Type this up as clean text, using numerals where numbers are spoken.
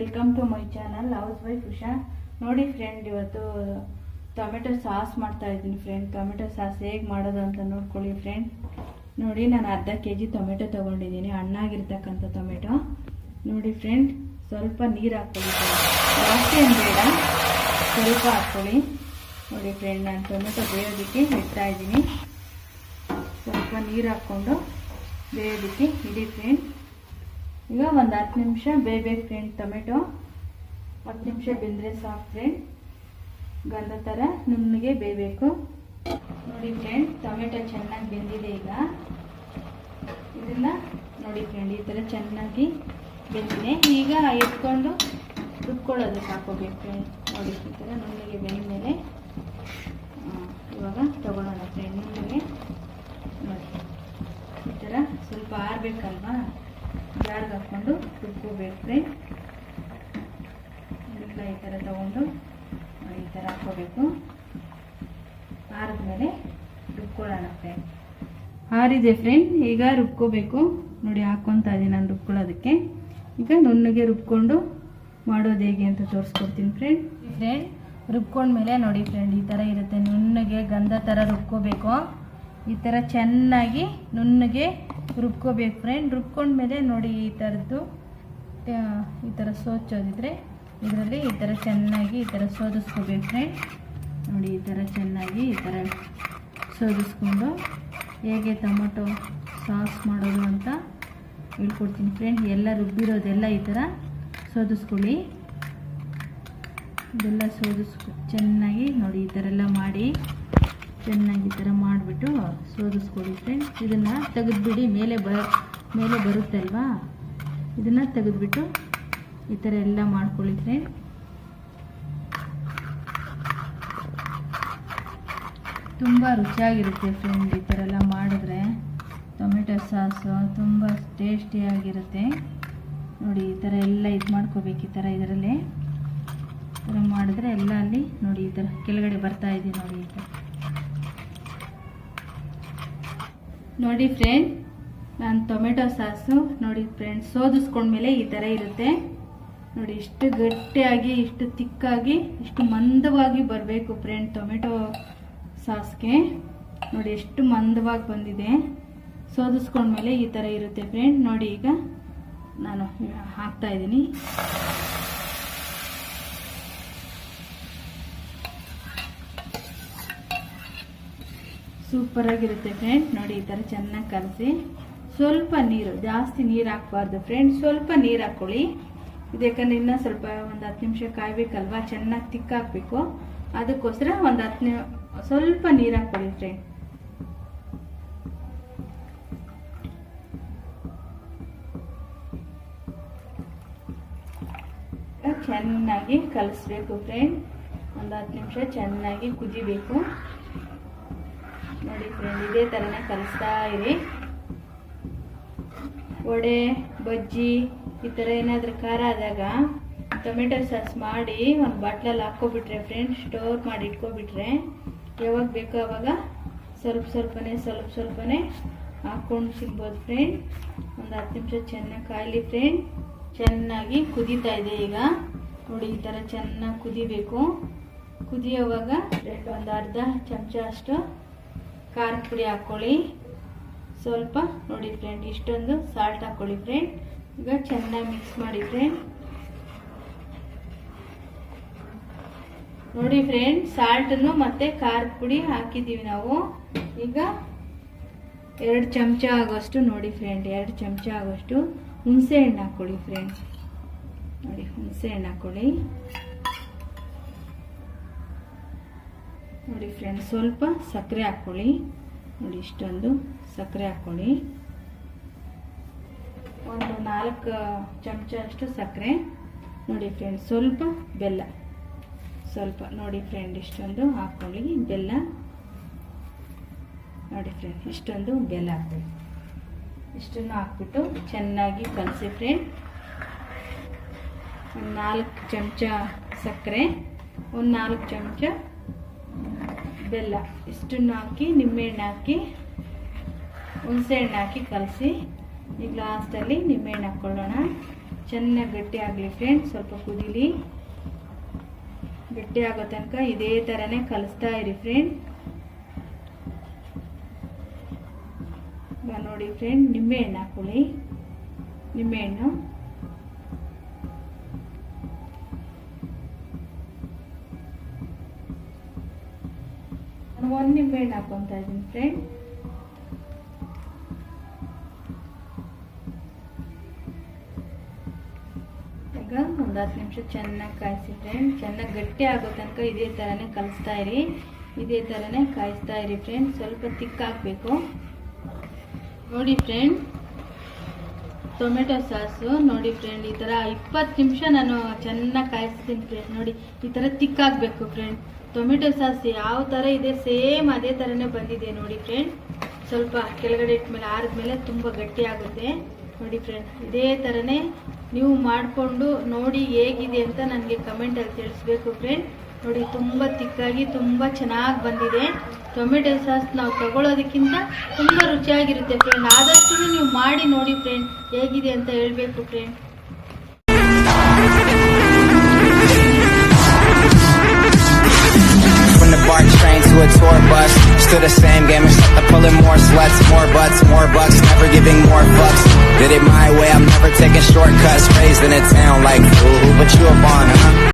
Welcome to my channel housewife Usha. ನೋಡಿ friend, ಇವತ್ತು tomato sauce ಮಾಡ್ತಾ ಇದ್ದೀನಿ ಫ್ರೆಂಡ್. ಟೊಮೆಟೊ ಸಾಸ್ ಹೇಗೆ ಮಾಡೋದು ಅಂತ ನೋಡ್ಕೊಳ್ಳಿ ಫ್ರೆಂಡ್. ನೋಡಿ, ನಾನು ಅರ್ಧ kg ಟೊಮೆಟೊ ತೊಗೊಂಡಿದ್ದೀನಿ, ಹಣ್ಣಾಗಿರ್ತಕ್ಕಂಥ ಟೊಮೆಟೊ. ನೋಡಿ ಫ್ರೆಂಡ್, ಸ್ವಲ್ಪ ನೀರು ಹಾಕ್ಕೊಳ್ಳಿ ಫ್ರೆಂಡ್, ಜಾಸ್ತಿ ಏನು ಬೇಡ, ಸ್ವಲ್ಪ ಹಾಕ್ಕೊಳ್ಳಿ. ನೋಡಿ ಫ್ರೆಂಡ್, ನಾನು ಟೊಮೆಟೊ ಬೇಯೋದಕ್ಕೆ ಇಡ್ತಾ ಇದ್ದೀನಿ. ಸ್ವಲ್ಪ ನೀರು ಹಾಕ್ಕೊಂಡು ಬೇಯೋದಕ್ಕೆ ಇಡಿ ಫ್ರೆಂಡ್. ಈಗ ಒಂದು 10 ನಿಮಿಷ ಬೇಯಬೇಕು ಫ್ರೆಂಡ್. ಟೊಮೆಟೊ 10 ನಿಮಿಷ ಬೆಂದರೆ ಸಾಕು ಫ್ರೆಂಡ್. ಗಂಧ ಥರ ನುಣ್ಣಗೆ ಬೇಯಬೇಕು. ನೋಡಿ ಫ್ರೆಂಡ್, ಟೊಮೆಟೊ ಚೆನ್ನಾಗಿ ಬೆಂದಿದೆ. ಈಗ ಇದನ್ನು ನೋಡಿ ಫ್ರೆಂಡ್, ಈ ಥರ ಚೆನ್ನಾಗಿ ಬೆಂದಿದೆ. ಈಗ ಎತ್ಕೊಂಡು ರುಬ್ಕೊಳ್ಳೋದಕ್ಕೆ ಹಾಕೋಬೇಕು ಫ್ರೆಂಡ್. ನೋಡಿ, ಈ ಥರ ನುಣ್ಣಗೆ ಬೆಂದ ಮೇಲೆ ಇವಾಗ ತಗೊಳ್ಳೋಣ ಫ್ರೆಂಡ್. ನುಣ್ಣಗೆ ನೋಡಿ, ಈ ಥರ ಸ್ವಲ್ಪ ಆರಬೇಕಲ್ವಾ, ಜಾರ್ಗೆ ಹಾಕ್ಕೊಂಡು ರುಬ್ಕೋಬೇಕು ಫ್ರೆಂಡ್. ಎಲ್ಲ ಈ ಥರ ತಗೊಂಡು ಈ ಥರ ಹಾಕ್ಕೋಬೇಕು. ಆರಿದ್ಮೇಲೆ ರುಬ್ಕೊಳ್ಳೋಣ ಫ್ರೆಂಡ್. ಆರಿದೆ ಫ್ರೆಂಡ್, ಈಗ ರುಬ್ಕೋಬೇಕು. ನೋಡಿ, ಹಾಕ್ಕೊತಾ ಇದ್ದೀನಿ ನಾನು ರುಬ್ಕೊಳ್ಳೋದಕ್ಕೆ. ಈಗ ನುಣ್ಣಗೆ ರುಬ್ಕೊಂಡು ಮಾಡೋದು ಹೇಗೆ ಅಂತ ತೋರಿಸ್ಕೊಡ್ತೀನಿ ಫ್ರೆಂಡ್. ರುಬ್ಕೊಂಡ್ಮೇಲೆ ನೋಡಿ ಫ್ರೆಂಡ್, ಈ ಥರ ಇರುತ್ತೆ. ನುಣ್ಣಗೆ ಗಂಧ ಥರ ರುಬ್ಕೋಬೇಕು. ಈ ಥರ ಚೆನ್ನಾಗಿ ನುಣ್ಣಗೆ ರುಬ್ಕೋಬೇಕು ಫ್ರೆಂಡ್. ರುಬ್ಕೊಂಡ್ಮೇಲೆ ನೋಡಿ, ಈ ಥರದ್ದು ಈ ಥರ ಸೋಚೋದಿದ್ರೆ ಇದರಲ್ಲಿ ಈ ಥರ ಚೆನ್ನಾಗಿ ಈ ಥರ ಸೋದಿಸ್ಕೋಬೇಕು ಫ್ರೆಂಡ್. ನೋಡಿ, ಈ ಥರ ಚೆನ್ನಾಗಿ ಈ ಥರ ಸೋದಿಸ್ಕೊಂಡು ಹೇಗೆ ಟೊಮೊಟೊ ಸಾಸ್ ಮಾಡೋದು ಅಂತ ಹೇಳ್ಕೊಡ್ತೀನಿ ಫ್ರೆಂಡ್. ಎಲ್ಲ ರುಬ್ಬಿರೋದೆಲ್ಲ ಈ ಥರ ಸೋದಿಸ್ಕೊಳ್ಳಿ. ಇದೆಲ್ಲ ಚೆನ್ನಾಗಿ ನೋಡಿ, ಈ ಥರ ಎಲ್ಲ ಮಾಡಿ ಚೆನ್ನಾಗಿ ಈ ಥರ ಮಾಡಿಬಿಟ್ಟು ಸೋದಿಸ್ಕೊಳ್ಳಿ ಫ್ರೆಂಡ್. ಇದನ್ನು ತೆಗೆದುಬಿಡಿ, ಮೇಲೆ ಬರುತ್ತಲ್ವಾ, ಇದನ್ನು ತೆಗೆದುಬಿಟ್ಟು ಈ ಥರ ಎಲ್ಲ ಮಾಡ್ಕೊಳ್ಳಿ ಫ್ರೆಂಡ್. ತುಂಬ ರುಚಿಯಾಗಿರುತ್ತೆ ಫ್ರೆಂಡ್. ಈ ಥರ ಎಲ್ಲ ಮಾಡಿದ್ರೆ ಟೊಮೆಟೊ ಸಾಸು ತುಂಬ ಟೇಸ್ಟಿಯಾಗಿರುತ್ತೆ. ನೋಡಿ, ಈ ಥರ ಎಲ್ಲ ಇದು ಮಾಡ್ಕೋಬೇಕು. ಈ ಥರ ಇದರಲ್ಲಿ ಈ ಥರ ಮಾಡಿದ್ರೆ ಎಲ್ಲ ಅಲ್ಲಿ ನೋಡಿ ಈ ಥರ ಕೆಳಗಡೆ ಬರ್ತಾ ಇದೆ. ನೋಡಿ, ಈ ಥರ ನೋಡಿ ಫ್ರೆಂಡ್, ನಾನು ಟೊಮೆಟೊ ಸಾಸು ನೋಡಿ ಫ್ರೆಂಡ್ ಸೋದಿಸ್ಕೊಂಡ್ಮೇಲೆ ಈ ಥರ ಇರುತ್ತೆ. ನೋಡಿ, ಇಷ್ಟು ಗಟ್ಟಿಯಾಗಿ, ಇಷ್ಟು ತಿಕ್ಕಾಗಿ, ಇಷ್ಟು ಮಂದವಾಗಿ ಬರಬೇಕು ಫ್ರೆಂಡ್ ಟೊಮೆಟೊ ಸಾಸ್ಗೆ. ನೋಡಿ, ಎಷ್ಟು ಮಂದವಾಗಿ ಬಂದಿದೆ. ಸೋದಿಸ್ಕೊಂಡ್ಮೇಲೆ ಈ ಥರ ಇರುತ್ತೆ ಫ್ರೆಂಡ್. ನೋಡಿ, ಈಗ ನಾನು ಹಾಕ್ತಾ ಇದ್ದೀನಿ. ಸೂಪರಾಗಿರುತ್ತೆ ಫ್ರೆಂಡ್. ನೋಡಿ, ಈ ಥರ ಚೆನ್ನಾಗಿ ಕಲಸಿ. ಸ್ವಲ್ಪ ನೀರು, ಜಾಸ್ತಿ ನೀರು ಹಾಕಬಾರ್ದು ಫ್ರೆಂಡ್, ಸ್ವಲ್ಪ ನೀರು ಹಾಕ್ಕೊಳ್ಳಿ. ಇದಕ್ಕಂದ್ರೆ ಇನ್ನೂ ಸ್ವಲ್ಪ ಒಂದು 10 ನಿಮಿಷ ಕಾಯ್ಬೇಕಲ್ವಾ, ಚೆನ್ನಾಗಿ ತಿಕ್ಕಾಕಬೇಕು. ಅದಕ್ಕೋಸ್ಕರ ಒಂದು ಸ್ವಲ್ಪ ನೀರು ಹಾಕ್ಕೊಳ್ಳಿ ಫ್ರೆಂಡ್. ಚೆನ್ನಾಗಿ ಕಲಿಸ್ಬೇಕು ಫ್ರೆಂಡ್. ಒಂದು 10 ನಿಮಿಷ ಚೆನ್ನಾಗಿ ಕುದಿಬೇಕು. ನೋಡಿ ಫ್ರೆಂಡ್, ಇದೇ ಥರನೇ ಕಲಿಸ್ತಾ ಇರಿ. ವಡೆ, ಬಜ್ಜಿ ಈ ಥರ ಏನಾದರೂ ಖಾರ ಆದಾಗ ಟೊಮೆಟೊ ಸಾಸ್ ಮಾಡಿ ಒಂದು ಬಾಟ್ಲಲ್ಲಿ ಹಾಕ್ಕೊಬಿಟ್ರೆ ಫ್ರೆಂಡ್, ಸ್ಟೋರ್ ಮಾಡಿ ಇಟ್ಕೊಬಿಟ್ರೆ ಯಾವಾಗ ಬೇಕೋ ಆವಾಗ ಸ್ವಲ್ಪನೇ ಹಾಕ್ಕೊಂಡು ತಿನ್ಬೋದು ಫ್ರೆಂಡ್. ಒಂದು 10 ನಿಮಿಷ ಚೆನ್ನಾಗಿ ಕಾಯಲಿ ಫ್ರೆಂಡ್. ಚೆನ್ನಾಗಿ ಕುದೀತಾ ಇದೆ ಈಗ. ನೋಡಿ, ಈ ಥರ ಚೆನ್ನಾಗಿ ಕುದಿಬೇಕು. ಕುದಿಯೋವಾಗ ಒಂದು ಅರ್ಧ ಚಮಚ ಅಷ್ಟು ಖಾರದ ಪುಡಿ ಹಾಕ್ಕೊಳ್ಳಿ. ಸ್ವಲ್ಪ ನೋಡಿ ಫ್ರೆಂಡ್, ಇಷ್ಟೊಂದು ಸಾಲ್ಟ್ ಹಾಕ್ಕೊಳ್ಳಿ ಫ್ರೆಂಡ್. ಈಗ ಚೆನ್ನಾಗಿ ಮಿಕ್ಸ್ ಮಾಡಿ ಫ್ರೆಂಡ್. ನೋಡಿ ಫ್ರೆಂಡ್, ಸಾಲ್ಟನ್ನು ಮತ್ತೆ ಖಾರದ ಪುಡಿ ಹಾಕಿದ್ದೀವಿ ನಾವು. ಈಗ 2 ಚಮಚ ಆಗೋಷ್ಟು ನೋಡಿ ಫ್ರೆಂಡ್, 2 ಚಮಚ ಆಗೋಷ್ಟು ಹುಣಸೆ ಹಣ್ಣು ಹಾಕ್ಕೊಳ್ಳಿ ಫ್ರೆಂಡ್. ನೋಡಿ, ಹುಣಸೆ ಹಣ್ಣು ಹಾಕ್ಕೊಳ್ಳಿ. ನೋಡಿ ಫ್ರೆಂಡ್, ಸ್ವಲ್ಪ ಸಕ್ಕರೆ ಹಾಕ್ಕೊಳ್ಳಿ. ನೋಡಿ, ಇಷ್ಟೊಂದು ಸಕ್ಕರೆ ಹಾಕ್ಕೊಳ್ಳಿ. ಒಂದು 4 ಚಮಚ ಅಷ್ಟು ಸಕ್ಕರೆ. ನೋಡಿ ಫ್ರೆಂಡ್, ಸ್ವಲ್ಪ ಬೆಲ್ಲ, ಸ್ವಲ್ಪ ನೋಡಿ ಫ್ರೆಂಡ್, ಇಷ್ಟೊಂದು ಹಾಕ್ಕೊಳ್ಳಿ ಬೆಲ್ಲ. ನೋಡಿ ಫ್ರೆಂಡ್, ಇಷ್ಟೊಂದು ಬೆಲ್ಲ ಹಾಕ್ಕೊಳ್ಳಿ. ಇಷ್ಟನ್ನು ಹಾಕ್ಬಿಟ್ಟು ಚೆನ್ನಾಗಿ ಕಲಸಿ ಫ್ರೆಂಡ್. ಒಂದು 4 ಚಮಚ ಸಕ್ಕರೆ, ಒಂದು 4 ಚಮಚ ಬೆಲ್ಲ, ಇಷ್ಟನ್ನು ಹಾಕಿ ನಿಂಬೆಹಣ್ಣು ಹಾಕಿ ಹುಣಸೆ ಹಣ್ಣು ಹಾಕಿ ಕಲಸಿ. ಈಗ ಲಾಸ್ಟಲ್ಲಿ ನಿಂಬೆಹಣ್ಣು ಹಾಕ್ಕೊಳ್ಳೋಣ. ಚೆನ್ನಾಗಿ ಗಟ್ಟಿ ಆಗಲಿ ಫ್ರೆಂಡ್. ಸ್ವಲ್ಪ ಕುದೀಲಿ, ಗಟ್ಟಿ ಆಗೋ ತನಕ ಇದೇ ಥರನೇ ಕಲಿಸ್ತಾ ಇರಿ ಫ್ರೆಂಡ್. ನೋಡಿ ಫ್ರೆಂಡ್, ನಿಂಬೆಹಣ್ಣು ಹಾಕೊಳ್ಳಿ. ನಿಂಬೆಹಣ್ಣು ನಾನು 1 ನಿಂಬೆಹಣ್ಣು ಹಾಕೊತಾ ಇದ್ದೀನಿ ಫ್ರೆಂಡ್. ಈಗ ಒಂದು 10 ನಿಮಿಷ ಚೆನ್ನಾಗಿ ಕಾಯಿಸಿ ಫ್ರೆಂಡ್. ಚೆನ್ನಾಗಿ ಗಟ್ಟಿ ಆಗೋ ತನಕ ಇದೇ ಥರನೇ ಕಲಿಸ್ತಾ ಇರಿ, ಇದೇ ಥರನೇ ಕಾಯಿಸ್ತಾ ಇರಿ ಫ್ರೆಂಡ್. ಸ್ವಲ್ಪ ತಿಕ್ಕಾಗಬೇಕು. ನೋಡಿ ಫ್ರೆಂಡ್, ಟೊಮೆಟೊ ಸಾಸು ನೋಡಿ ಫ್ರೆಂಡ್, ಈ ಥರ 20 ನಿಮಿಷ ನಾನು ಚೆನ್ನಾಗಿ ಕಾಯಿಸ್ತೀನಿ ಫ್ರೆಂಡ್. ನೋಡಿ ಈ ಥರ ತಿಕ್ಕಾಗಬೇಕು ಫ್ರೆಂಡ್. ಟೊಮೆಟೊ ಸಾಸ್ ಯಾವ ಥರ ಇದೆ ಸೇಮ್ ಅದೇ ಥರನೇ ಬಂದಿದೆ ನೋಡಿ ಫ್ರೆಂಡ್. ಸ್ವಲ್ಪ ಕೆಳಗಡೆ ಇಟ್ಮೇಲೆ ಆರಿದ್ಮೇಲೆ ತುಂಬ ಗಟ್ಟಿ ಆಗುತ್ತೆ ನೋಡಿ ಫ್ರೆಂಡ್. ಇದೇ ಥರನೇ ನೀವು ಮಾಡಿಕೊಂಡು ನೋಡಿ ಹೇಗಿದೆ ಅಂತ ನನಗೆ ಕಮೆಂಟಲ್ಲಿ ತಿಳಿಸ್ಬೇಕು ಫ್ರೆಂಡ್. ನೋಡಿ ತುಂಬ ತಿಕ್ಕಾಗಿ ತುಂಬ ಚೆನ್ನಾಗಿ ಬಂದಿದೆ. ಟೊಮೆಟೊ ಸಾಸ್ ನಾವು ತಗೊಳ್ಳೋದಕ್ಕಿಂತ ತುಂಬ ರುಚಿಯಾಗಿರುತ್ತೆ ಫ್ರೆಂಡ್. ಆದಷ್ಟು ನೀವು ಮಾಡಿ ನೋಡಿ ಫ್ರೆಂಡ್, ಹೇಗಿದೆ ಅಂತ ಹೇಳಬೇಕು friend. From the BART train to a tour bus, still the same game except I'm pulling more sluts, more butts, more bucks, never giving more fucks. Did it my way, I'm never taking shortcuts. Raised in a town like, ooh, but you a bond, huh?